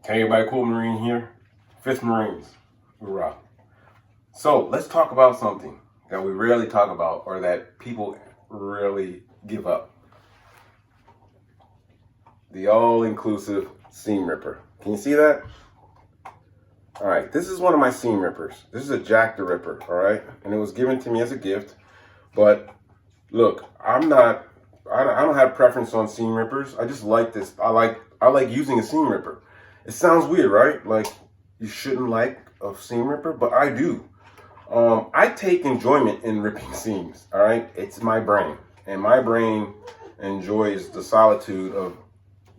Hey everybody, Cool Marine here. 5th Marines. Hoorah. So let's talk about something that we rarely talk about or that people rarely give up. The all-inclusive seam ripper. Can you see that? Alright, this is one of my seam rippers. This is a Jack the Ripper, alright? And it was given to me as a gift. But look, I don't have preference on seam rippers. I just like this. I like using a seam ripper. It sounds weird, right? Like you shouldn't like a seam ripper, but I do. I take enjoyment in ripping seams, all right? It's my brain, and my brain enjoys the solitude of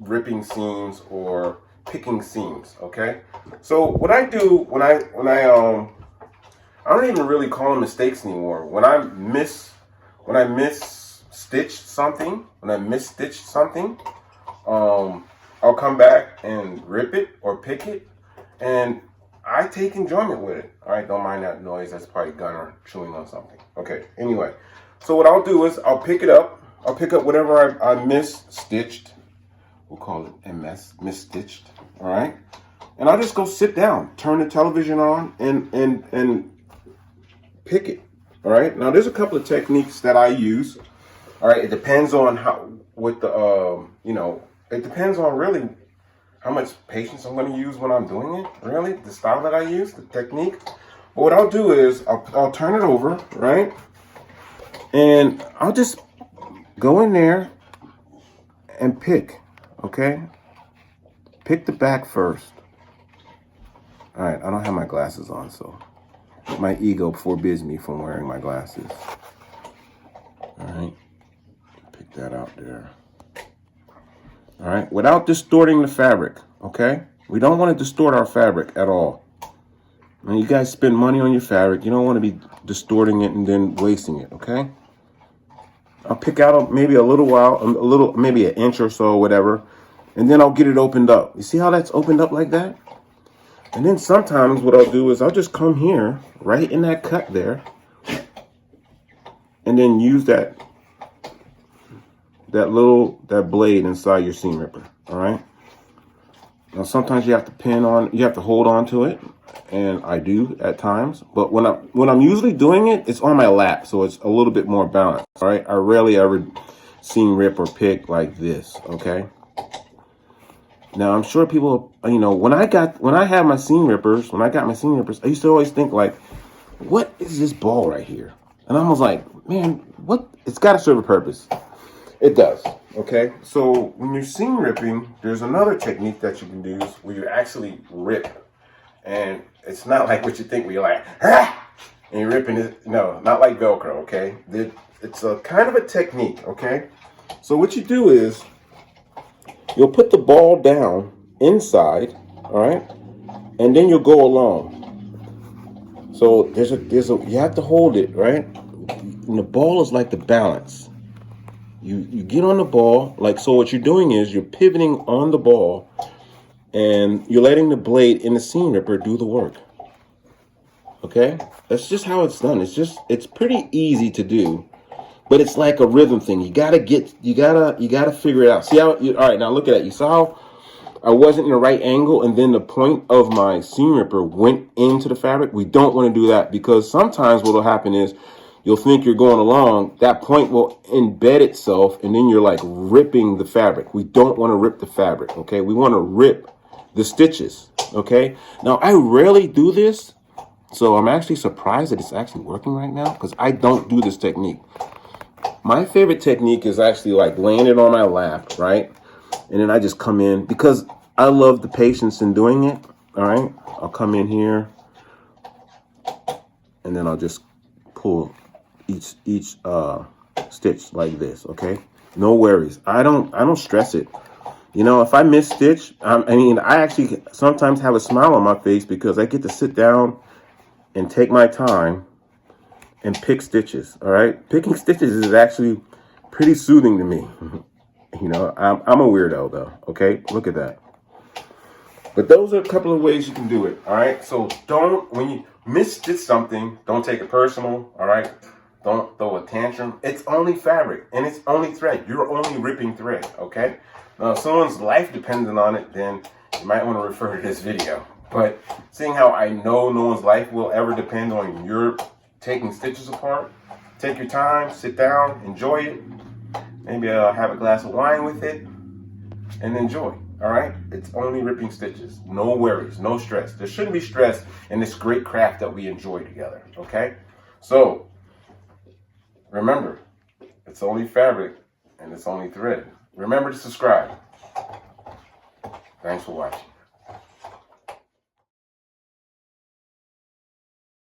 ripping seams or picking seams, okay? So what I do when I don't even really call them mistakes anymore. When I misstitch something, I'll come back and rip it or pick it, and I take enjoyment with it. All right, don't mind that noise. That's probably Gunner chewing on something. Okay, anyway. So what I'll do is I'll pick it up. I'll pick up whatever I misstitched. We'll call it misstitched. All right. And I'll just go sit down, turn the television on, and pick it. All right. Now there's a couple of techniques that I use. All right. It depends on it depends on really how much patience I'm going to use when I'm doing it. Really, the style that I use, the technique. But what I'll do is I'll turn it over, right? And I'll just go in there and pick, okay? Pick the back first. All right, I don't have my glasses on, so my ego forbids me from wearing my glasses. All right, pick that out there. All right, without distorting the fabric, okay? We don't want to distort our fabric at all. When you guys spend money on your fabric, you don't want to be distorting it and then wasting it, okay? I'll pick out maybe maybe an inch or so, whatever, and then I'll get it opened up. You see how that's opened up like that? And then sometimes what I'll do is I'll just come here, right in that cut there, and then use that blade inside your seam ripper. All right. Now sometimes you have to hold on to it, and I do at times. But when I'm usually doing it, it's on my lap, so it's a little bit more balanced. All right. I rarely ever seam rip or pick like this. Okay. Now I'm sure people, when I got my seam rippers, I used to always think like, what is this ball right here? And I was like, man, what? It's got to serve a purpose. It does, okay? So when you're seam ripping, there's another technique that you can do where you actually rip. And it's not like what you think where you're like, ah! And you're ripping it. No, not like Velcro, okay? It's a kind of a technique, okay? So what you do is you'll put the ball down inside, all right? And then you'll go along. So you have to hold it, right? And the ball is like the balance. You get on the ball, so what you're doing is you're pivoting on the ball and you're letting the blade in the seam ripper do the work. Okay? That's just how it's done. It's pretty easy to do, but it's like a rhythm thing. You gotta figure it out. See how, all right, now look at that. You saw how I wasn't in the right angle and then the point of my seam ripper went into the fabric? We don't want to do that because sometimes what will happen is you'll think you're going along, that point will embed itself, and then you're like ripping the fabric. We don't want to rip the fabric, okay? We want to rip the stitches, okay? Now, I rarely do this, so I'm actually surprised that it's actually working right now because I don't do this technique. My favorite technique is actually like laying it on my lap, right? And then I just come in because I love the patience in doing it, all right? I'll come in here, and then I'll just pull each stitch like this, okay? No worries. I don't stress it. If I miss stitch, I actually sometimes have a smile on my face because I get to sit down and take my time and pick stitches, all right? Picking stitches is actually pretty soothing to me. I'm a weirdo though, okay? Look at that. But those are a couple of ways you can do it, all right? So when you misstitch something, don't take it personal, all right? Don't throw a tantrum. It's only fabric and it's only thread. You're only ripping thread, okay? Now, if someone's life depends on it, then you might want to refer to this video. But seeing how I know no one's life will ever depend on your taking stitches apart, take your time, sit down, enjoy it. Maybe have a glass of wine with it and enjoy. All right? It's only ripping stitches. No worries, no stress. There shouldn't be stress in this great craft that we enjoy together. Okay? So, remember, it's only fabric and it's only thread. Remember to subscribe. Thanks for watching.